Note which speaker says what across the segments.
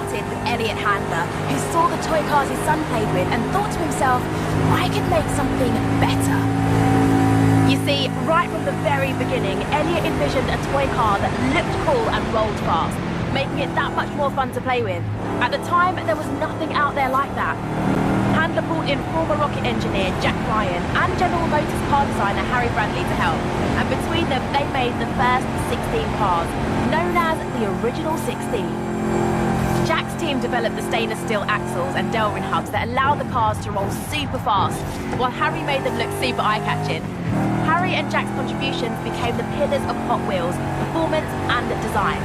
Speaker 1: started with Elliot Handler, who saw the toy cars his son played with and thought to himself, I could make something better. You see, right from the very beginning, Elliot envisioned a toy car that looked cool and rolled fast, making it that much more fun to play with. At the time, there was nothing out there like that. Handler brought in former rocket engineer Jack Ryan and General Motors car designer Harry Bradley to help, and between them they made the first 16 cars, known as the Original 16. Jack's team developed the stainless steel axles and Delrin hubs that allowed the cars to roll super fast, while Harry made them look super eye-catching. Harry and Jack's contributions became the pillars of Hot Wheels, performance and design.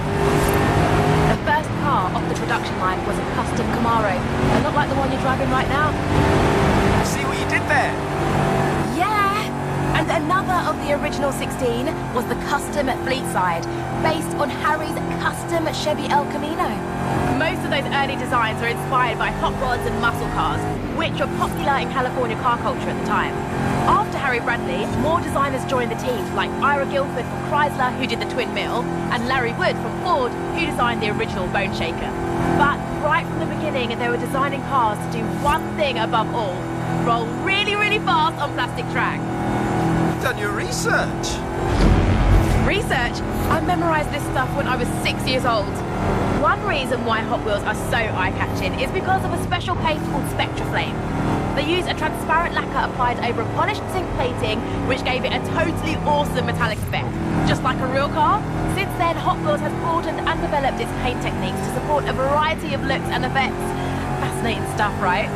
Speaker 1: The first car off the production line was a custom Camaro, a lot like the one you're driving right now.
Speaker 2: See what you did there?
Speaker 1: Yeah! And another of the Original 16 was the custom Fleetside, based on Harry's custom Chevy El Camino. Most of those early designs are inspired by hot rods and muscle cars, which were popular in California car culture at the time. After Harry Bradley, more designers joined the team, like Ira Guilford from Chrysler, who did the Twin Mill, and Larry Wood from Ford, who designed the original Bone Shaker. But right from the beginning, they were designing cars to do one thing above all: roll really, really fast on plastic track.
Speaker 2: You've done your research.
Speaker 1: Research? I memorized this stuff when I was 6 years old. One reason why Hot Wheels are so eye-catching is because of a special paint called Spectraflame. They use a transparent lacquer applied over a polished zinc plating, which gave it a totally awesome metallic effect. Just like a real car, since then Hot Wheels has broadened and developed its paint techniques to support a variety of looks and effects. Fascinating stuff, right?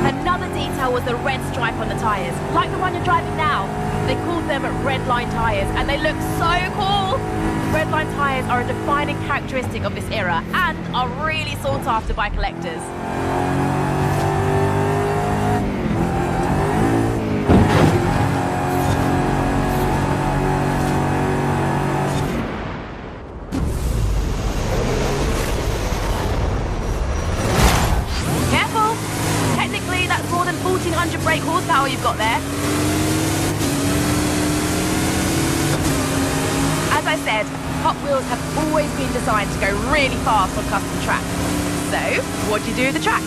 Speaker 1: Another detail was the red stripe on the tyres, like the one you're driving now. They called them red line tyres, and they look so cool! Red line tyres are a defining characteristic of this era and are really sought after by collectors. Careful! Technically, that's more than 1,400 brake horsepower you've got there. As I said, Hot Wheels have always been designed to go really fast on custom tracks. So, what do you do with the track?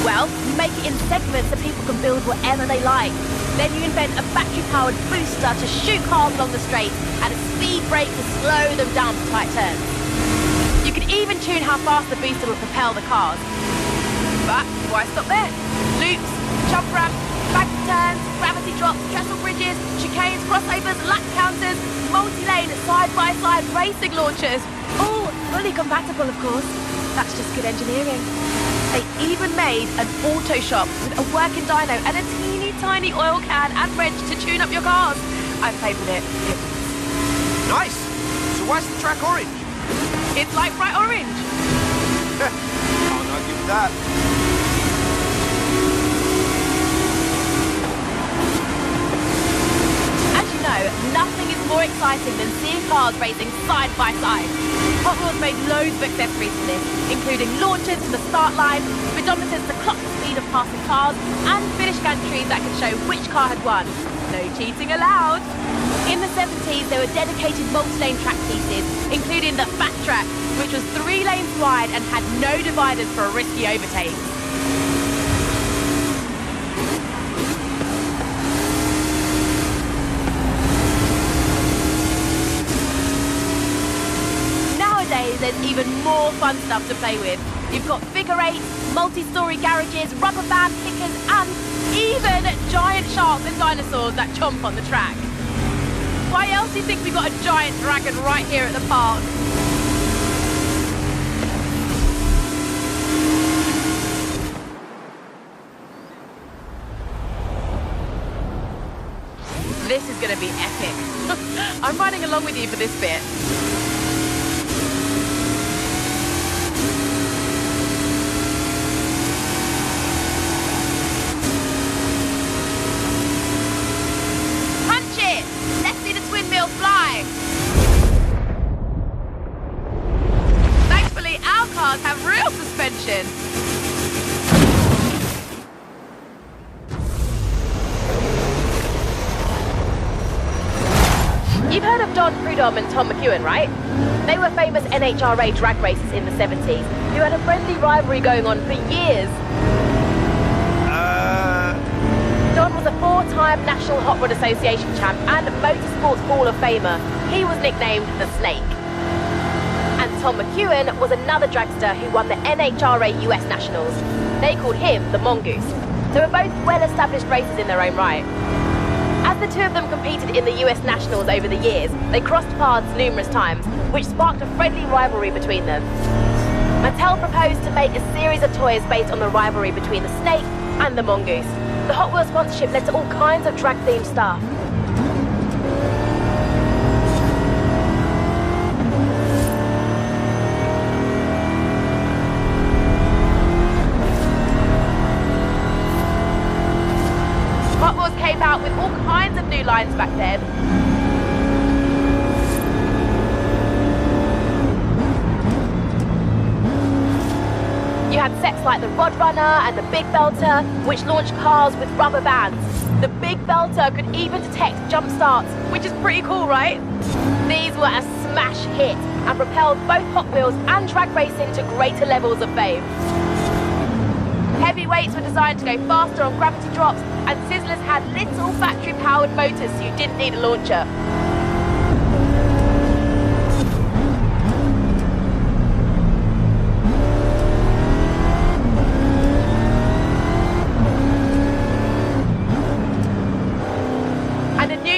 Speaker 1: Well, you make it in segments so people can build whatever they like. Then you invent a battery-powered booster to shoot cars along the straight and a speed brake to slow them down for tight turns. You can even tune how fast the booster will propel the cars. But why stop there? Loops, jump ramps, bank turns, gravity drops, trestle bridges, chicanes, crossovers, lap counters, multi-lane, side-by-side racing launchers. All fully compatible, of course. That's just good engineering. They even made an auto shop with a working dyno and a teeny tiny oil can and wrench to tune up your cars. I played with it.
Speaker 2: Nice. So why's the track orange?
Speaker 1: It's like bright orange.
Speaker 2: Can't argue with that.
Speaker 1: Nothing is more exciting than seeing cars racing side by side. Hot Wheels made loads of accessories for this, including launchers for the start line, speedometers to clock the speed of passing cars, and finish gantries that could show which car had won. No cheating allowed. In the 70s, there were dedicated multi-lane track pieces, including the Fat Track, which was 3 lanes wide and had no dividers for a risky overtake. There's even more fun stuff to play with. You've got figure eights, multi-story garages, rubber band kickers, and even giant sharks and dinosaurs that chomp on the track. Why else do you think we've got a giant dragon right here at the park? This is going to be epic. I'm riding along with you for this bit. Thankfully, our cars have real suspension. You've heard of Dodge Prudhomme and Tom McEwen, right? They were famous NHRA drag racers in the 70s who had a friendly rivalry going on for years. Don was a 4-time National Hot Rod Association champ and Motorsports Hall of Famer. He was nicknamed the Snake. And Tom McEwen was another dragster who won the NHRA US Nationals. They called him the Mongoose. They were both well-established racers in their own right. As the two of them competed in the US Nationals over the years, they crossed paths numerous times, which sparked a friendly rivalry between them. Mattel proposed to make a series of toys based on the rivalry between the Snake and the Mongoose. The Hot Wheels sponsorship led to all kinds of drag-themed stuff. Hot Wheels came out with all kinds of new lines back then. You had sets like the Rod Runner and the Big Belter, which launched cars with rubber bands. The Big Belter could even detect jump starts, which is pretty cool, right? These were a smash hit and propelled both Hot Wheels and drag racing to greater levels of fame. Heavyweights were designed to go faster on gravity drops, and Sizzlers had little battery-powered motors so you didn't need a launcher.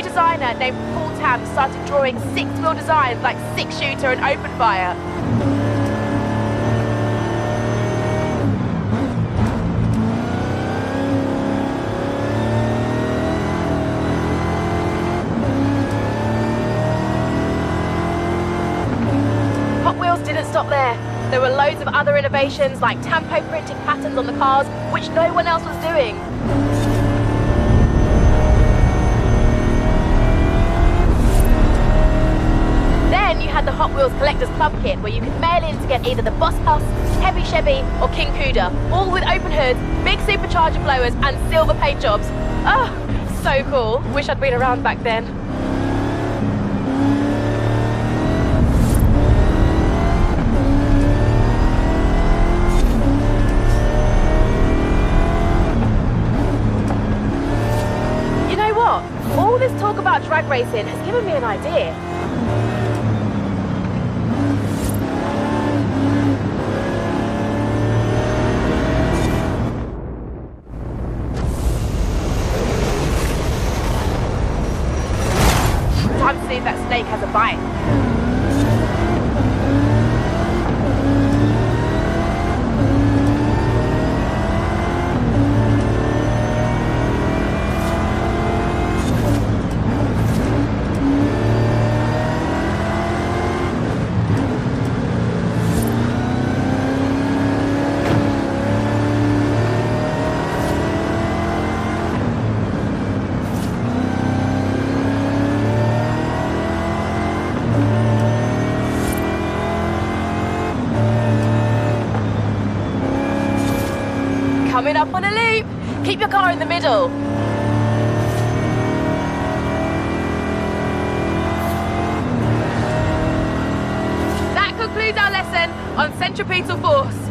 Speaker 1: Designer named Paul Tam started drawing 6-wheel designs like 6-shooter and open fire. Hot Wheels didn't stop there. There were loads of other innovations like tampo printing patterns on the cars, which no one else was doing. Then you had the Hot Wheels Collector's Club Kit, where you could mail in to get either the Boss Huss, Heavy Chevy, or King Cuda, all with open hoods, big supercharger blowers, and silver paint jobs. Oh, so cool. Wish I'd been around back then. You know what? All this talk about drag racing has given me an idea. Time to see if that snake has a bite. Coming up on a loop. Keep your car in the middle. That concludes our lesson on centripetal force.